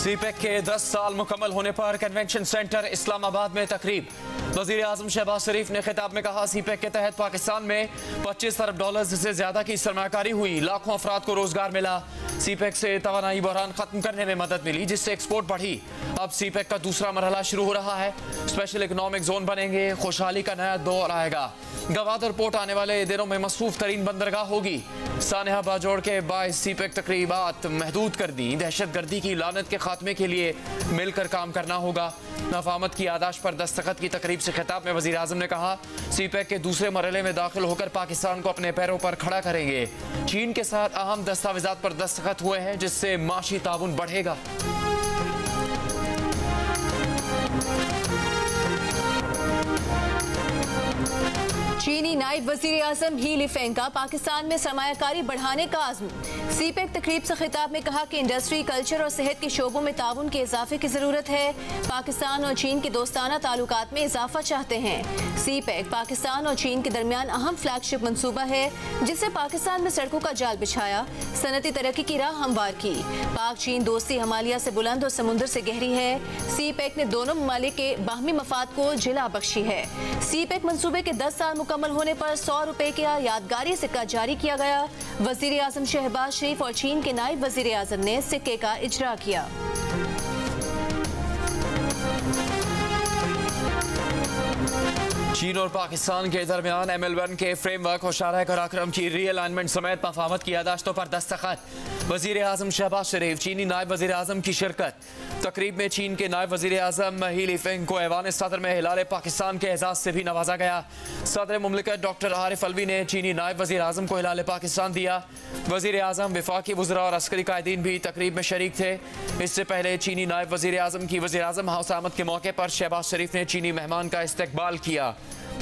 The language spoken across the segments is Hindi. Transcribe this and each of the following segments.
सीपेक के 10 साल मुकम्मल होने पर कन्वेंशन सेंटर इस्लामाबाद में तकरीब। वज़ीर आज़म शहबाज शरीफ ने खिताब में कहा, सीपेक के तहत पाकिस्तान में 25 अरब डॉलर से ज्यादा की सरमाकारी हुई, लाखों अफराद को रोजगार मिला। सीपेक से तवानाई बहरान खत्म करने में मदद मिली, जिससे एक्सपोर्ट बढ़ी। अब सीपेक का दूसरा मरहला शुरू हो रहा है। स्पेशल इकोनॉमिक जोन बनेंगे, खुशहाली का नया दौर आएगा। गवादर पोर्ट आने वाले दिनों में मसरूफ तरीन बंदरगाह होगी। सानहा बाजोड़ के बायस सीपेक तकरीबात महदूद कर दी। दहशत गर्दी की लानत के खात्मे के लिए मिलकर काम करना होगा। नफामत की यादाश्त पर दस्तखत की तकरीब से खिताब में वज़ीर आज़म ने कहा, सीपेक के दूसरे मरहले में दाखिल होकर पाकिस्तान को अपने पैरों पर खड़ा करेंगे। चीन के साथ अहम दस्तावेजात पर दस्तखत हुए हैं, जिससे माशी ताउन बढ़ेगा। चीनी नायब वजीर आजम ही लिफेंग का पाकिस्तान में सरमायाकारी बढ़ाने का आज़म। सीपेक तकरीब से खिताब में कहा कि इंडस्ट्री, कल्चर और सेहत के शोबों में ताउन के इजाफे की जरूरत है। पाकिस्तान और चीन के दोस्ताना ताल्लुकात में इजाफा चाहते हैं। सीपेक पाकिस्तान और चीन के दरमियान अहम फ्लैगशिप मंसूबा है, जिससे पाकिस्तान में सड़कों का जाल बिछाया, सनती तरक्की की राह हमवार की। पाक चीन दोस्ती हमालिया से बुलंद और समुद्र से गहरी है। सीपेक ने दोनों ममालिक के बाहमी मफाद को जिला बख्शी है। सीपेक मंसूबे के 10 साल मुकम्मल होने पर 100 रुपए का यादगारी सिक्का जारी किया गया। वजीर आजम शहबाज शरीफ और चीन के नायब वजीर आजम ने सिक्के का इजरा किया। चीन और पाकिस्तान के दरमियान ML1 के फ्रेमवर्क और शारह कराक्रम की रीअलाइनमेंट समेत मफाहमत की यादाश्तों पर दस्तखत। वजीर आजम शहबाज शरीफ, चीनी नायब वजीर आजम की शिरकत। तकरीब में चीन के नायब वजीर आजम ही लिफेंग को ऐवान सदर में हिलाल पाकिस्तान के एजाज से भी नवाजा गया। सदर मुमलिकत डॉक्टर आरिफ अलवी ने चीनी नायब वजीर आजम को हिलाल पाकिस्तान दिया। वजीर आजम, वफाकी वज़रा और अस्करी कायदीन भी तकरीब में शरीक थे। इससे पहले चीनी नायब वजीर आजम की वजीर आजम हाउस आमद के मौके पर शहबाज शरीफ ने चीनी मेहमान का इस्तकबाल किया,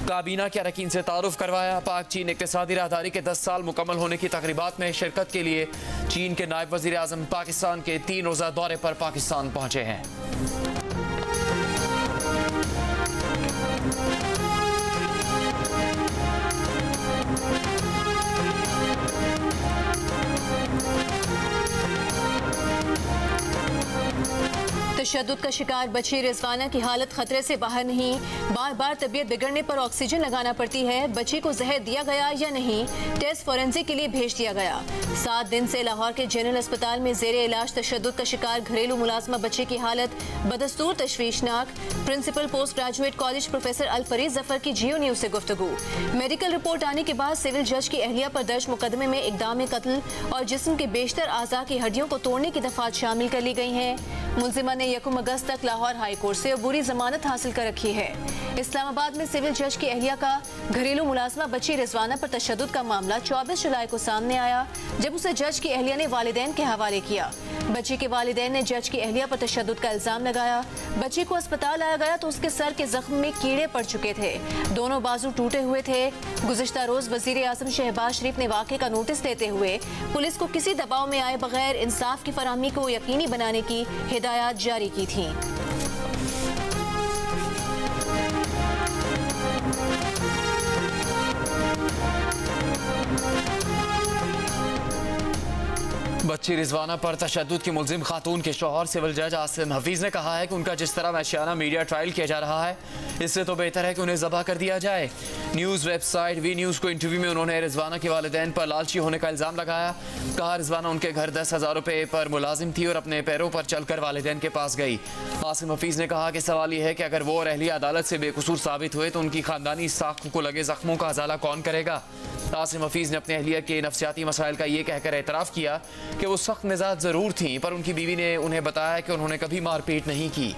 काबीना के अरकान से तारुफ करवाया। पाक चीन इक़्तिसादी राहदारी के 10 साल मुकम्मल होने की तकरीबात में शिरकत के लिए चीन के नायब वज़ीर आज़म पाकिस्तान के 3 रोज़ा दौरे पर पाकिस्तान पहुँचे हैं। तशद्दुद का शिकार बच्ची रिजवाना की हालत खतरे से बाहर नहीं। बार बार तबीयत बिगड़ने पर ऑक्सीजन लगाना पड़ती है। बच्ची को जहर दिया गया या नहीं, टेस्ट फोरेंसिक के लिए भेज दिया गया। 7 दिन से लाहौर के जनरल अस्पताल में जेरे इलाज तशद्दुद का शिकार घरेलू मुलाजमा बच्चे की हालत बदस्तूर तशवीशनाक। Principal post graduate college professor Alfareez Zafar की जियो न्यूज से गुफ्तगू। मेडिकल रिपोर्ट आने के बाद सिविल जज की अहलिया पर दर्ज मुकदमे में इक़दाम कत्ल और जिस्म के बेशतर आज़ा की हड्डियों को तोड़ने की दफात शामिल कर ली गई हैं। मुलजिमा ने 1 अगस्त तक लाहौर हाई कोर्ट से अबूरी जमानत हासिल कर रखी है। इस्लामाबाद में सिविल जज की अहलिया का घरेलू मुलाजमा बच्ची रिजवाना पर तशद्दुद का मामला 24 जुलाई को सामने आया, जब उसे जज की अहलिया ने वालिदैन के हवाले किया। बच्ची के वालिदैन ने जज की अहलिया पर तशद्दुद का इल्जाम लगाया। बच्ची को अस्पताल लाया गया तो उसके सर के जख्म में कीड़े पड़ चुके थे, दोनों बाजू टूटे हुए थे। गुज़िश्ता रोज वजीर आज़म शहबाज शरीफ ने वाक़े का नोटिस देते हुए पुलिस को किसी दबाव में आए बगैर इंसाफ की फराहमी को यकीनी बनाने की हिदायत जारी की थी। बच्ची रिजवाना पर तशद्दुद की मुलजिम खातून के शौहर सिविल जज आसिम हफीज ने कहा है कि उनका जिस तरह मैशियाना मीडिया ट्रायल किया जा रहा है, इससे तो बेहतर है कि उन्हें ज़बह कर दिया जाए। न्यूज़ वेबसाइट वी न्यूज़ को इंटरव्यू में उन्होंने रिजवाना के वालिदैन पर लालची होने का इल्ज़ाम लगाया। कहा, रिजवाना उनके घर 10,000 रुपये पर मुलाजिम थी और अपने पैरों पर चलकर वालिदैन के पास गई। आसिम हफीज ने कहा कि सवाल यह है कि अगर वो और अहलिया अदालत से बेकसूर साबित हुए तो उनकी खानदानी साख को लगे जख्मों का अजाला कौन करेगा। आसिम हफीज ने अपने अहलिया के नफ्सियाती मसाइल का ये कहकर एतराफ़ किया कि वो सख्त मिजाज ज़रूर थीं, पर उनकी बीवी ने उन्हें बताया कि उन्होंने कभी मारपीट नहीं की।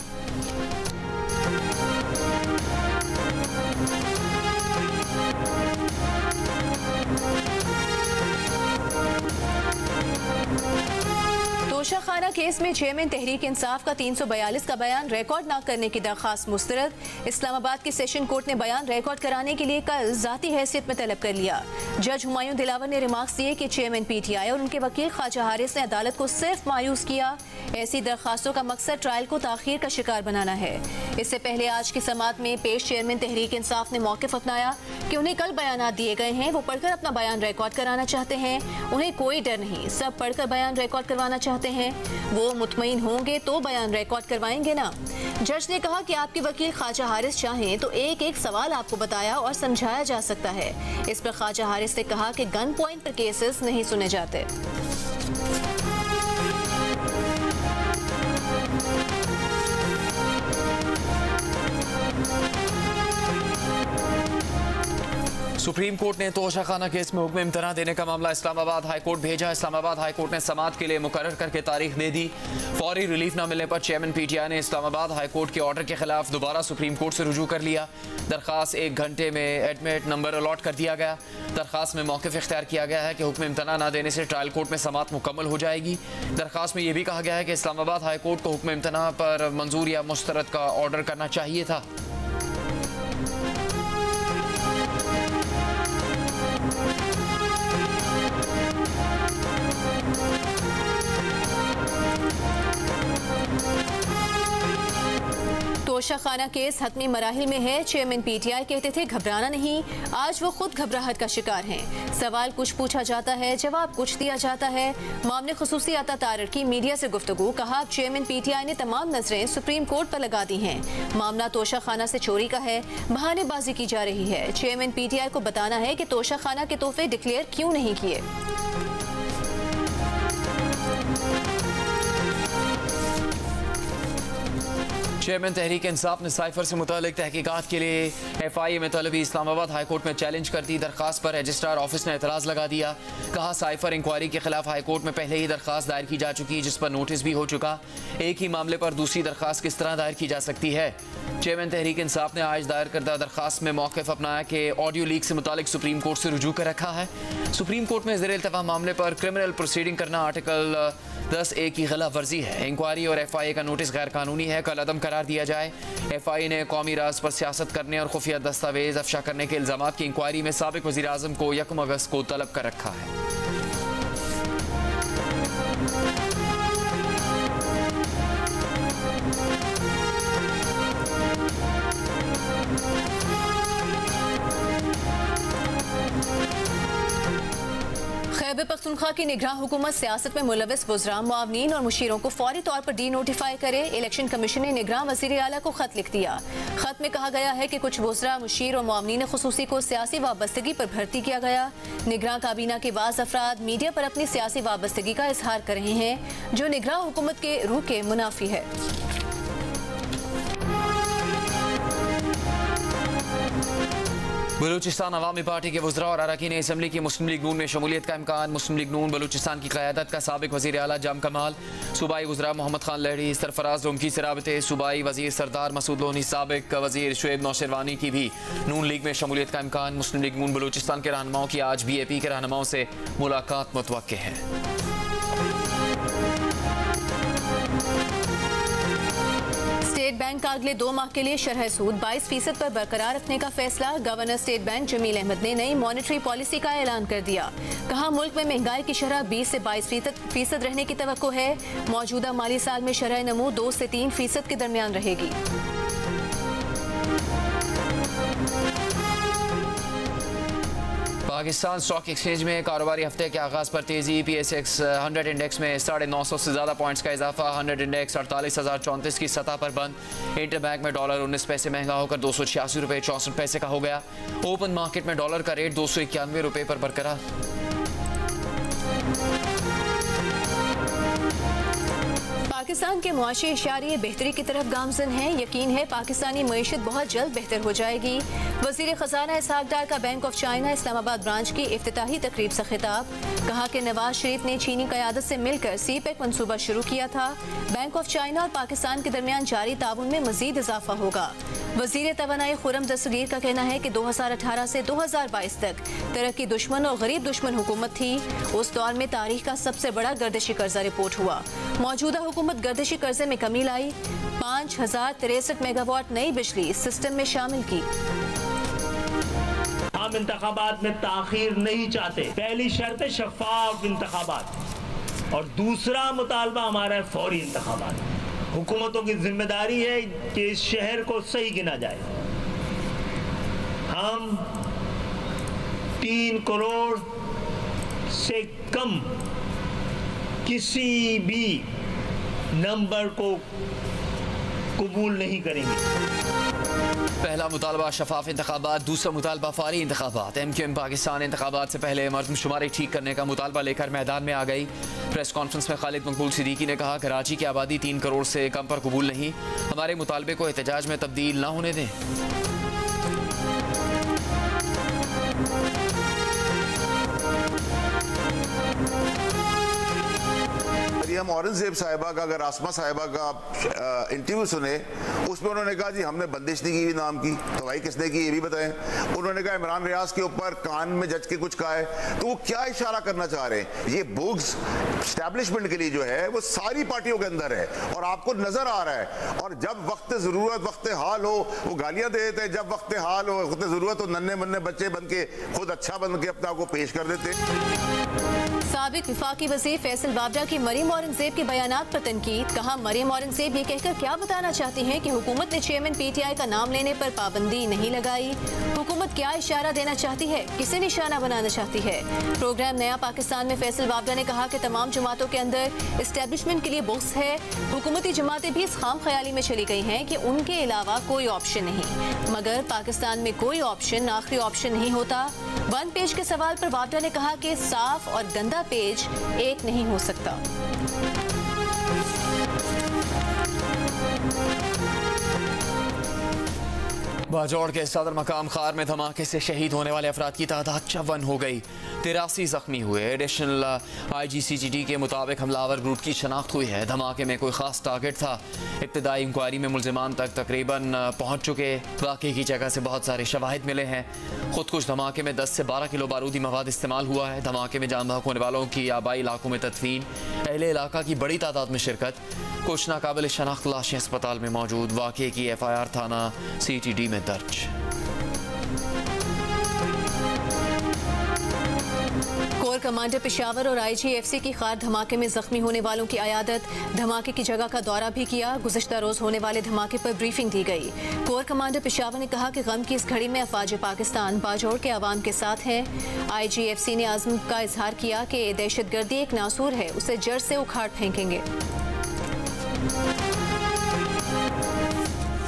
तोशाखाना केस में चेयरमैन तहरीक इंसाफ का 342 का बयान रिकॉर्ड न करने की दरख्वास्त मुस्तरद। इस्लामाबाद के सेशन कोर्ट ने बयान रिकॉर्ड कराने के लिए कल जाती हैसियत में तलब कर लिया। जज हुमायूं दिलावर ने रिमार्क्स दिए कि चेयरमैन PTI और उनके वकील ख्वाजा हारिस ने अदालत को सिर्फ मायूस किया। ऐसी दरख्वास्तों का मकसद ट्रायल को ताखीर का शिकार बनाना है। इससे पहले आज की समाअत में पेश चेयरमैन तहरीक इंसाफ ने मौक़िफ़ अपनाया कि उन्हें कल बयान दिए गए हैं, वो पढ़कर अपना बयान रिकॉर्ड कराना चाहते हैं। उन्हें कोई डर नहीं, सब पढ़कर बयान रिकॉर्ड करवाना चाहते हैं। वो मुतमईन होंगे तो बयान रिकॉर्ड करवाएंगे ना। जज ने कहा कि आपके वकील ख्वाजा हारिस चाहें तो एक एक सवाल आपको बताया और समझाया जा सकता है। इस पर ख्वाजा हारिस ने कहा कि गन पॉइंट पर केसेस नहीं सुने जाते। सुप्रीम कोर्ट ने तोशा खाना केस में हुक्म इम्तना देने का मामला इस्लामाबाद हाई कोर्ट भेजा। इस्लामाबाद हाई कोर्ट ने समाअत के लिए मुकर्रर करके तारीख दे दी। फौरी रिलीफ न मिलने पर चेयरमैन PTI ने इस्लामाबाद हाई कोर्ट के ऑर्डर के खिलाफ दोबारा सुप्रीम कोर्ट से रुजू कर लिया। दरखास्त 1 घंटे में एडमिट नंबर अलॉट कर दिया गया। दरखास्त में मौक़िफ़ इख्तियार किया गया है कि हुक्म इम्तना न देने से ट्रायल कोर्ट में समाअत मुकम्मल हो जाएगी। दरखास्त में यह भी कहा गया है कि इस्लामाबाद हाई कोर्ट को हुक्म इम्तना पर मंजूर या मुस्तरद का ऑर्डर करना चाहिए था। तोशा खाना केस हतमी मराहिल में है। चेयरमैन PTI कहते थे घबराना नहीं, आज वो खुद घबराहट का शिकार हैं। सवाल कुछ पूछा जाता है, जवाब कुछ दिया जाता है। मामले खुसूसी आता तारर की मीडिया से गुफ्तगू, कहा चेयरमैन PTI ने तमाम नजरें सुप्रीम कोर्ट पर लगा दी हैं। मामला तोशा खाना से चोरी का है, बहानेबाजी की जा रही है। चेयरमैन PTI को बताना है कि तोशा खाना के तोहफे डिक्लेयर क्यों नहीं किए। चेयरमैन तहरीक इंसाफ ने साइफर से मुतालिक तहकीकात के लिए FIA में तलबी इस्लामाबाद हाई कोर्ट में चैलेंज कर दी। दरखास्त पर रजिस्ट्रार ऑफिस ने एतराज़ लगा दिया। कहा साइफर इंक्वायरी के खिलाफ हाई कोर्ट में पहले ही दरखास्त दायर की जा चुकी, जिस पर नोटिस भी हो चुका। एक ही मामले पर दूसरी दरखास्त किस तरह दायर की जा सकती है। चेयरमैन तहरीक इंसाफ ने आज दायर करदा दरखास्त में मौक़िफ़ अपनाया कि ऑडियो लीक से मुतालिक सुप्रीम कोर्ट से रुजू कर रखा है। सुप्रीम कोर्ट में ज़ेर इल्तवा मामले पर क्रिमिनल प्रोसीडिंग करना आर्टिकल 10A की खिलाफ वर्जी है। इंक्वायरी और FIA का नोटिस गैर कानूनी है, कल अदम करार दिया जाए। FIA ने कौमी राज पर सियासत करने और खुफिया दस्तावेज अफशा करने के इल्जाम की इंक्वायरी में साबिक वज़ीर आज़म को 1 अगस्त को तलब कर रखा है। खैबर पख्तूनख्वा की निगरान हुकूमत सियासत में मुलविस वज़रा, मुआवनीन और मुशीरों को फौरी तौर पर डी नोटिफाई करे। इलेक्शन कमीशन ने निगरान वज़ीर आला को खत लिख दिया। खत में कहा गया है कि कुछ वज़रा, मुशीर और मुआवनीन खुसूसी को सियासी वाबस्तगी पर भर्ती किया गया। निगरान काबीना के बाज़ अफराद मीडिया पर अपनी सियासी वाबस्तगी का इजहार कर रहे हैं, जो निगरान हुकूमत के रूह के मुनाफी है। बलूचिस्तान अवामी पार्टी के वज़रा और अरकान असम्बली की मुस्लिम लीग नून में शमूलियत का इम्कान। मुस्लिम लीग नून बलूचिस्तान की क़यादत का साबिक वज़ीर आला जाम कमाल, सूबाई वज़रा मोहम्मद खान लहड़ी, सरफराज रोमकी से राबते, सूबाई वज़ीर सरदार मसूद लोनी, साबिक वज़ीर शुएब नौशेरवानी की भी नून लीग में शमूलियत का इम्कान। मुस्लिम लीग नून बलूचिस्तान के रहनुमाओं की आज BAP के रहनुमाओं से मुलाकात मुतवक्के है। स्टेट बैंक का अगले 2 माह के लिए शरह सूद 22% पर बरकरार रखने का फैसला। Governor state bank Jamil Ahmed ने नई मॉनेटरी पॉलिसी का ऐलान कर दिया। कहा मुल्क में महंगाई की शरह 20 से 22% रहने की तवक्को है। मौजूदा माली साल में शरह नमू 2 से 3% के दरमियान रहेगी। पाकिस्तान स्टॉक एक्सचेंज में कारोबारी हफ्ते के आगाज पर तेजी। PSX 100 इंडेक्स में 950 से ज़्यादा पॉइंट्स का इजाफा। 100 इंडेक्स 48,034 की सतह पर बंद। इंटरबैंक में डॉलर 19 पैसे महंगा होकर 286 रुपये 64 पैसे का हो गया। ओपन मार्केट में डॉलर का रेट 291 रुपये पर बरकरार। पाकिस्तान के मुआशी इशारे बेहतरी की तरफ गामजन हैं। यकीन है पाकिस्तानी मईशत बहुत जल्द बेहतर हो जाएगी। वज़ीर ख़जाना इसहाक डार का bank of China Islamabad branch की इफ्तिताही तकरीब से खिताब। कहा कि नवाज शरीफ ने चीनी क़यादत से मिलकर CPEC मनसूबा शुरू किया था। बैंक ऑफ चाइना और पाकिस्तान के दरमियान जारी ताउन में मजीद इजाफा होगा। वज़ीर तवानाई खुर्रम दस्तगीर का कहना है कि 2018 से 2022 तक तरक्की दुश्मन और गरीब दुश्मन हुकूमत थी। उस दौर में तारीख का सबसे बड़ा गर्दिशी कर्जा रिपोर्ट हुआ। मौजूदा हुकूमत गर्दिशी कर्जे में कमी लाई। 5063 मेगावाट नई बिजली सिस्टम में शामिल की। हम इंतखाबात में ताखीर नहीं चाहते। पहली शर्त है शफाफ इंतखाबात और दूसरा मुतालबा हमारा है फौरी इंतखाबात। हुकूमतों की जिम्मेदारी है कि इस शहर को सही गिना जाए। हम 3 करोड़ से कम किसी भी नंबर को कबूल नहीं करेंगे। पहला मुतालबा शफाफ इंतखाबात, दूसरा मुतालबा फौरी इंतखाबात। MQM पाकिस्तान इंतखाबात से पहले मर्दमशुमारी ठीक करने का मुतालबा लेकर मैदान में आ गई। प्रेस कॉन्फ्रेंस में खालिद मकबूल सिद्दीकी ने कहा, कराची की आबादी 3 करोड़ से कम पर कबूल नहीं, हमारे मुतालबे को एहतजाज में तब्दील ना होने दें। हम औरंगजेब साहिबा का, अगर आसमा साहिबा का इंटरव्यू सुने, उसमें उन्होंने कहा जी हमने बंदिश नहीं की नाम की, तो भाई किसने की ये भी बताएं। उन्होंने कहा इमरान रियाज के ऊपर कान में जज के कुछ कहा है, तो वो क्या इशारा करना चाह रहे हैं? ये बुग्स एस्टैब्लिशमेंट के लिए जो है वो सारी पार्टियों के अंदर है और आपको नजर आ रहा है। और जब वक्त जरूरत वक्त हाल हो वो गालियां दे देते हैं, जब वक्त हाल हो वक्त जरूरत हो नन्हे मन्ने बच्चे बन के खुद अच्छा बन के अपने आप को पेश कर देते हैं। साबिक विफाकी वज़ीर फैसल बाबरा की मरीम औरंगजेब के बयानात पर तनकीद। कहा, मरीम औरंगजेब ये कहकर क्या बताना चाहती हैं कि हुकूमत ने चेयरमैन PTI का नाम लेने पर पाबंदी नहीं लगाई। हुकूमत क्या इशारा देना चाहती है, किसे निशाना बनाना चाहती है? प्रोग्राम नया पाकिस्तान में फैसल बाबरा ने कहा कि तमाम जमातों के अंदर इस्टेब्लिशमेंट के लिए बुक्स है। हुकूमती जमातें भी इस खाम ख्याली में चली गई हैं कि उनके अलावा कोई ऑप्शन नहीं, मगर पाकिस्तान में कोई ऑप्शन आखिरी ऑप्शन नहीं होता। वन पेज के सवाल पर बाबरा ने कहा कि साफ और गंदा पेज एक नहीं हो सकता। बाजौड़ के सदर मकाम खार में धमाके से शहीद होने वाले अफराद की तादाद 54 हो गई, 83 जख्मी हुए। एडिशनल IGCGD के मुताबिक हमलावर ग्रुप की शनाख्त हुई है। धमाके में कोई खास टारगेट था। इब्तदाई इंक्वायरी में मुलजिमान तक तकरीबन पहुंच चुके। वाक़े की जगह से बहुत सारे शवाहिद मिले हैं। खुदकुश धमाके में 10 से 12 किलो बारूदी मवाद इस्तेमाल हुआ है। धमाके में जान बहक होने वालों की आबाई इलाकों में तदफीन, अहले इलाका की बड़ी तादाद में शिरकत। कुछ नाकाबिल शनाख्त लाशें अस्पताल में मौजूद। वाक़े की FIR थाना CTD में दर्ज। कोर कमांडर पेशावर और IGFC की खार धमाके में जख्मी होने वालों की अयादत, धमाके की जगह का दौरा भी किया। गुज़श्ता रोज होने वाले धमाके पर ब्रीफिंग दी गई। कोर कमांडर पेशावर ने कहा कि गम की इस घड़ी में अफवाज पाकिस्तान बाजौड़ के अवाम के साथ है। IGFC ने आज़म का इजहार किया कि दहशतगर्दी एक नासूर है, उसे जड़ से उखाड़ फेंकेंगे।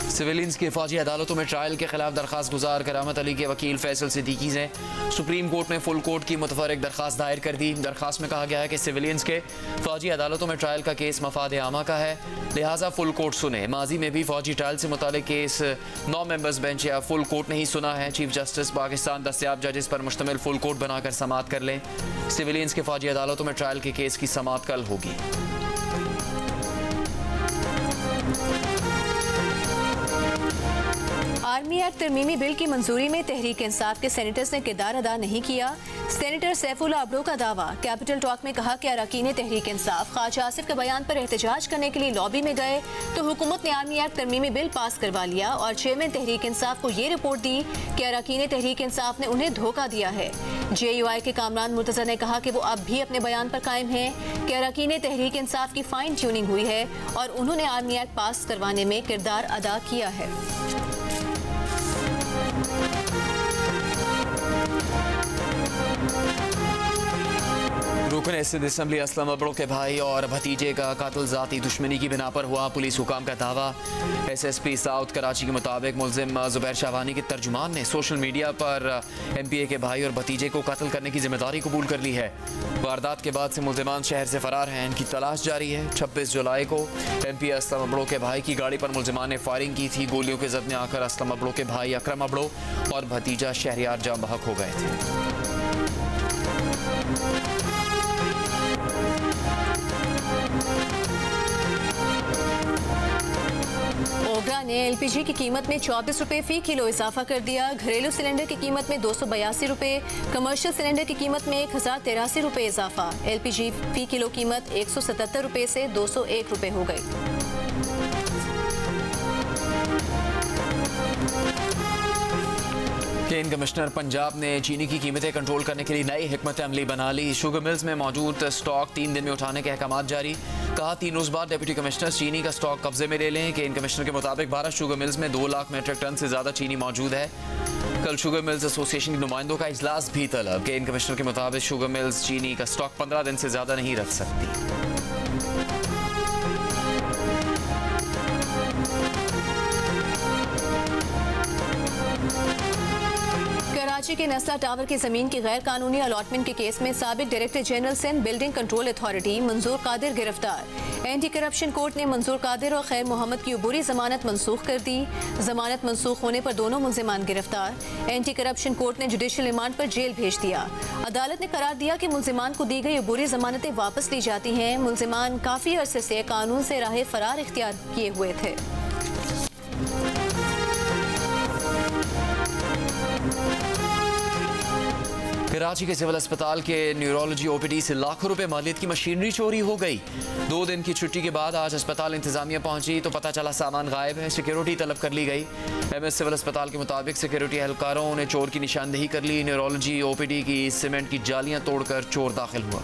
सिविलियंस की फौजी अदालतों में ट्रायल के खिलाफ दरखास्त गुजार करामत अली के वकील फैसल सिद्दीकी ने सुप्रीम कोर्ट में फुल कोर्ट की मुतफर्रिक दरखास्त दायर कर दी। दरखास्त में कहा गया है कि सिविलियंस के फौजी अदालतों में ट्रायल का केस मफाद आमा का है, लिहाजा फुल कोर्ट सुने। माजी में भी फौजी ट्रायल से मुतालिक केस 9 मेंबर्स बेंच या फुल कोर्ट ने ही सुना है। चीफ जस्टिस पाकिस्तान दस्तियाब जजेस पर मुश्तमिल फुल कोर्ट बनाकर समाअत कर लें। सिविलियंस के फौजी अदालतों में ट्रायल के केस की समाअत कल होगी। आर्मी एक्ट तरमीमी बिल की मंजूरी में तहरीक इंसाफ के सेनेटर्स ने किरदार अदा नहीं किया। सेनेटर सैफुल्लाह अबड़ो का दावा। कैपिटल टॉक में कहा कि अरकान तहरीक इंसाफ ख्वाजा आसिफ के बयान पर एहतजाज करने के लिए लॉबी में गए तो हुकूमत ने आर्मी एक्ट तरमीमी बिल पास करवा लिया और चेयरमैन तहरीक इंसाफ को ये रिपोर्ट दी कि अरकान तहरीक इंसाफ ने उन्हें धोखा दिया है। JUI के कामरान मुर्तज़ा ने कहा कि वो अब भी अपने बयान पर कायम हैं कि अरकान तहरीक इंसाफ की फाइन ट्यूनिंग हुई है और उन्होंने आर्मी एक्ट पास करवाने में किरदार अदा किया है। रुकन सिंध असम्बली असलम अबड़ो के भाई और भतीजे का कत्ल जाती दुश्मनी की बिना पर हुआ। पुलिस हुकाम का दावा। SSP साउथ कराची के मुताबिक मुलजिम जुबैर शाहवानी के तर्जुमान ने सोशल मीडिया पर MPA के भाई और भतीजे को कत्ल करने की जिम्मेदारी कबूल कर ली है। वारदात के बाद से मुलजिमान शहर से फरार हैं। इनकी तलाश जारी है। 26 जुलाई को MPA असलम अबड़ो के भाई की गाड़ी पर मुलजिमान ने फायरिंग की थी। गोलियों के जद में आकर असलम अबड़ो के भाई अकरम अबड़ो और भतीजा शहरियार जाम बहक हो गए थे। ओगरा ने LPG की कीमत में 24 रुपये फी किलो इजाफा कर दिया। घरेलू सिलेंडर की कीमत में 282 रुपये, कमर्शियल सिलेंडर की कीमत में 1083 रुपये इजाफा। LPG फी किलो कीमत 177 रुपये से 201 रुपये हो गई। केन कमिश्नर पंजाब ने चीनी की कीमतें कंट्रोल करने के लिए नई हिकमत अमली बना ली। शुगर मिल्स में मौजूद स्टॉक 3 दिन में उठाने के अहकाम जारी। कहा 3 रोज बाद डिप्टी कमिश्नर चीनी का स्टॉक कब्जे में ले लें। केन कमिश्नर के मुताबिक भारत शुगर मिल्स में 2 लाख मीट्रिक टन से ज्यादा चीनी मौजूद है। कल शुगर मिल्स एसोसिएशन के नुमाइंदों का इजलास भी तलब। केन कमिश्नर के मुताबिक शुगर मिल्स चीनी का स्टॉक 15 दिन से ज्यादा नहीं रख सकती। कराची के नस्ला टावर की जमीन की गैर कानूनी अलॉटमेंट के केस में साबिक director general Sindh building control authority Manzoor Qadir गिरफ्तार। एंटी करप्शन कोर्ट ने मंजूर कादिर और खैर मोहम्मद की अबूरी जमानत मनसूख कर दी। जमानत मनसूख होने पर दोनों मुलजिमान गिरफ्तार। एंटी करप्शन कोर्ट ने जुडिशल रिमांड पर जेल भेज दिया। अदालत ने करार दिया कि मुलजिमान को दी गई अबूरी जमानतें वापस ली जाती हैं। मुलजिमान काफी अरसे से कानून से राह फरार इख्तियार किए हुए थे। कराची के सिविल अस्पताल के न्यूरोलॉजी ओपीडी से लाखों रुपए मालियत की मशीनरी चोरी हो गई। 2 दिन की छुट्टी के बाद आज अस्पताल इंतजामिया पहुंची तो पता चला सामान गायब है। सिक्योरिटी तलब कर ली गई। एमएस सिविल अस्पताल के मुताबिक सिक्योरिटी एहलकारों ने चोर की निशानदेही कर ली। न्यूरोलॉजी ओपीडी की सीमेंट की जालियां तोड़कर चोर दाखिल हुआ।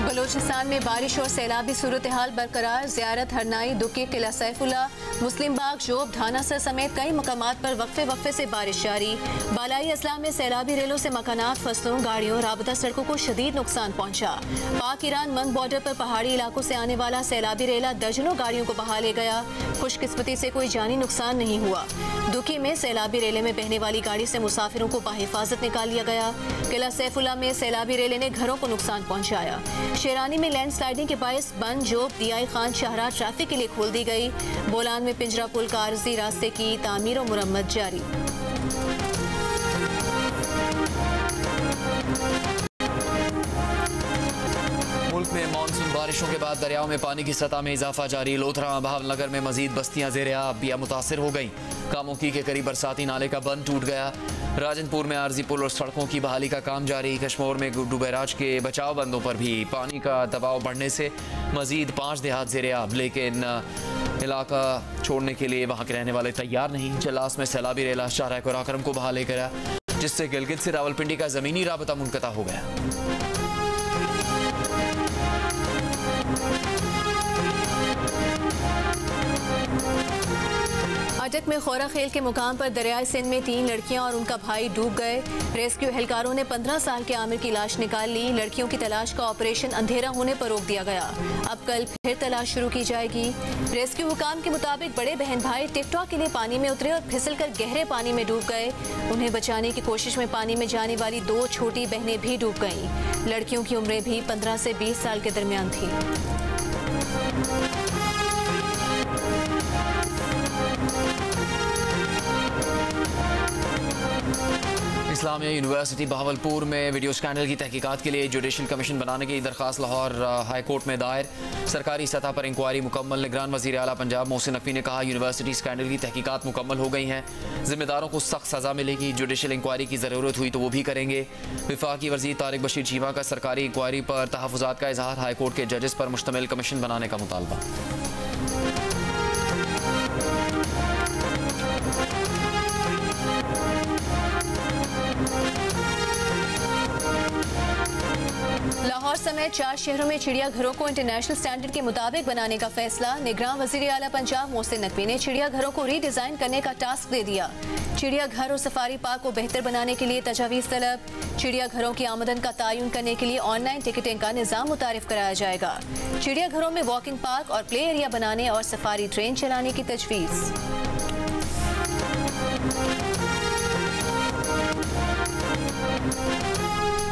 बलोचिस्तान में बारिश और सैलाबी सूरत हाल बरकरार। ज़ियारत हरनाई, दुक्की, किला सैफुल्ला, मुस्लिम बाग, जोब, ढानासर समेत कई मकामात पर वक्फे वक्फे से बारिश जारी। बालाई अजला में सैलाबी रेलों से मकानात, फसलों, गाड़ियों, राबता सड़कों को शदीद नुकसान पहुंचा। पाक ईरान मंग बॉर्डर पर पहाड़ी इलाकों से आने वाला सैलाबी रेला दर्जनों गाड़ियों को बहा ले गया। खुशकिस्मती से कोई जानी नुकसान नहीं हुआ। दुक्की में सैलाबी रेले में बहने वाली गाड़ी से मुसाफिरों को बाहिफाजत निकाल लिया गया। किला सैफुल्ला में सैलाबी रेले ने घरों को नुकसान पहुंचाया। शेरानी में लैंडस्लाइडिंग के बायस बंद जोब, DI खान शाहराह ट्रैफिक के लिए खोल दी गई। बोलान में पिंजरा पुल का आरजी रास्ते की तामीर और मुरम्मत जारी। मुल्क में मानसून बारिशों के बाद दरियाओं में पानी की सतह में इजाफा जारी। लोथरा भावनगर में मजीद बस्तियां ज़ेरे आब या मुतासिर हो गई। कामोकी के करीब बरसाती नाले का बंद टूट गया। राजनपुर में आरजी पुल और सड़कों की बहाली का काम जारी। कश्मीर में गुड्डू बैराज के बचाव बंदों पर भी पानी का दबाव बढ़ने से मजीद 5 देहात ज़ेरे आब, लेकिन इलाका छोड़ने के लिए वहाँ के रहने वाले तैयार नहीं। जलास में सैलाबी रेला शाहराह कुराकरम को बहा ले गया, जिससे गिलगित से रावलपिंडी का ज़मीनी राबता मुनक़ता हो गया। अटक में खौरा खेल के मुकाम पर दरियाए सिंध में 3 लड़कियां और उनका भाई डूब गए। रेस्क्यू एहलकारों ने 15 साल के आमिर की लाश निकाल ली। लड़कियों की तलाश का ऑपरेशन अंधेरा होने पर रोक दिया गया। अब कल फिर तलाश शुरू की जाएगी। रेस्क्यू हुकाम के मुताबिक बड़े बहन भाई टिकटॉक के लिए पानी में उतरे और फिसलकर गहरे पानी में डूब गए। उन्हें बचाने की कोशिश में पानी में जाने वाली 2 छोटी बहनें भी डूब गईं। लड़कियों की उम्रें भी 15 से 20 साल के दरमियान थी। इस्लामिया यूनिवर्सिटी बहावलपुर में वीडियो स्कैंडल की तहकीकात के लिए जुडिशल कमीशन बनाने की दरख्वास्त लाहौर हाई कोर्ट में दायर। सरकारी सतह पर इंक्वायरी मुकम्मल। निगरान वज़ीर आला पंजाब मोहसिन नकवी ने कहा यूनिवर्सिटी स्कैंडल की तहकीकात मुकम्मल हो गई हैं। जिम्मेदारों को सख्त सज़ा मिलेगी। जुडिशल इंक्वायरी की ज़रूरत हुई तो वो भी करेंगे। वफाकी वज़ीर तारिक बशीर चीमा का सरकारी इंक्वायरी पर तहफ़्फ़ुज़ात का इजहार। हाई कोर्ट के जजेस पर मुश्तमिल कमीशन बनाने का मुतालबा। लाहौर समेत 4 शहरों में चिड़ियाघरों को इंटरनेशनल स्टैंडर्ड के मुताबिक बनाने का फैसला। निगरान वज़ीर आला पंजाब मोहसिन नकवी ने चिड़ियाघरों को रीडिज़ाइन करने का टास्क दे दिया। चिड़ियाघर और सफारी पार्क को बेहतर बनाने के लिए तजावीज़ तलब। चिड़ियाघरों की आमदन का तयन करने के लिए ऑनलाइन टिकटिंग का निज़ाम मुतारिफ कराया जाएगा। चिड़ियाघरों में वॉकिंग पार्क और प्ले एरिया बनाने और सफारी ट्रेन चलाने की तजवीज़।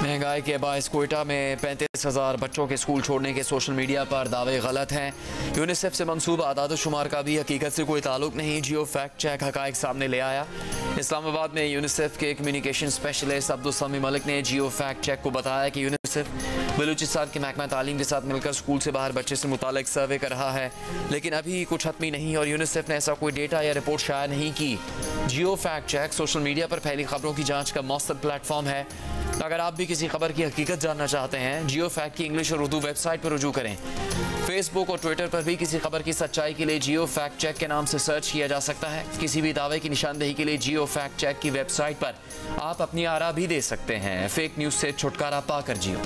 महंगाई के बायस कोयटा में 35,000 बच्चों के स्कूल छोड़ने के सोशल मीडिया पर दावे गलत हैं। यूनिसेफ से मंसूब आदाद शुमार का भी हकीकत से कोई ताल्लुक नहीं। जियो फैक्ट चेक हकायक सामने ले आया। इस्लामाबाद में यूनिसेफ के कम्युनिकेशन स्पेशलिस्ट अब्दुल समी मलिक ने जियो फैक्ट चेक को बताया कि यूनिसेफ बलूचिस्तान के महकमा तालीम के साथ मिलकर स्कूल से बाहर बच्चे से मुतालिक सर्वे कर रहा है, लेकिन अभी कुछ हतमी नहीं और यूनिसेफ ने ऐसा कोई डेटा या रिपोर्ट शाया नहीं की। जियो फैक्ट चेक सोशल मीडिया पर फैली खबरों की जाँच का मौसर प्लेटफॉर्म है। अगर आप भी किसी खबर की हकीकत जानना चाहते हैं, जियो फैक्ट की इंग्लिश और उर्दू वेबसाइट पर रुजू करें। फेसबुक और ट्विटर पर भी किसी खबर की सच्चाई के लिए जियो फैक्ट चेक के नाम से सर्च किया जा सकता है। किसी भी दावे की निशानदेही के लिए जियो फैक्ट चेक की वेबसाइट पर आप अपनी आरा भी दे सकते हैं। फेक न्यूज से छुटकारा पाकर जियो।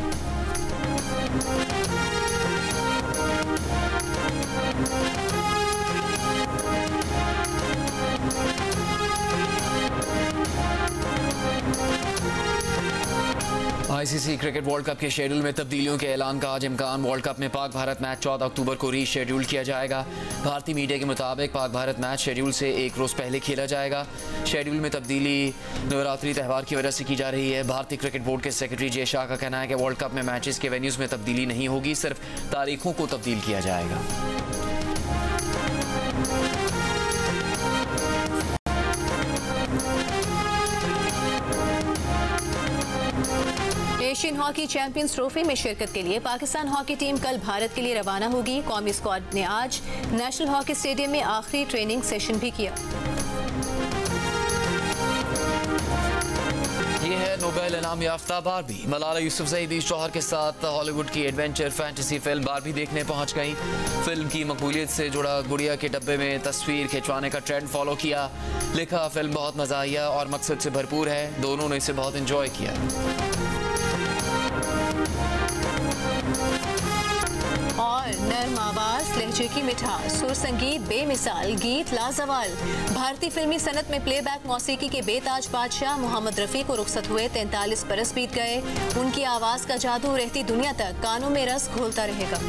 आईसीसी क्रिकेट वर्ल्ड कप के शेड्यूल में तब्दीलियों के ऐलान का आज इम्कान। वर्ल्ड कप में पाक भारत मैच 14 अक्टूबर को रीशेड्यूल किया जाएगा। भारतीय मीडिया के मुताबिक पाक भारत मैच शेड्यूल से एक रोज़ पहले खेला जाएगा। शेड्यूल में तब्दीली नवरात्रि त्यौहार की वजह से की जा रही है। भारतीय क्रिकेट बोर्ड के सेक्रेटरी जे शाह का कहना है कि वर्ल्ड कप में मैचेस के वेन्यूज़ में तब्दीली नहीं होगी, सिर्फ तारीखों को तब्दील किया जाएगा। एशियन हॉकी चैंपियंस ट्रॉफी में शिरकत के लिए पाकिस्तान हॉकी टीम कल भारत के लिए रवाना होगी। कौमी स्क्वाड ने आज नेशनल हॉकी स्टेडियम में आखिरी ट्रेनिंग सेशन भी किया। ये है नोबेल इनाम याफ्ता बारबी। मलाला यूसुफजई 20 जौहर के साथ हॉलीवुड की एडवेंचर फैंटेसी फिल्म बारबी देखने पहुंच गई। फिल्म की मकबूलियत से जुड़ा गुड़िया के डब्बे में तस्वीर खिंचवाने का ट्रेंड फॉलो किया। लिखा, फिल्म बहुत मजा आया और मकसद से भरपूर है। दोनों ने इसे बहुत एंजॉय किया। और नर्म आवाज, लहजे की मिठास, सुर संगीत बेमिसाल, गीत लाजवाल। भारतीय फिल्मी सनत में प्लेबैक मौसीकी के बेताज बादशाह मोहम्मद रफी को रुखसत हुए 43 बरस बीत गए। उनकी आवाज का जादू रहती दुनिया तक कानों में रस घोलता रहेगा।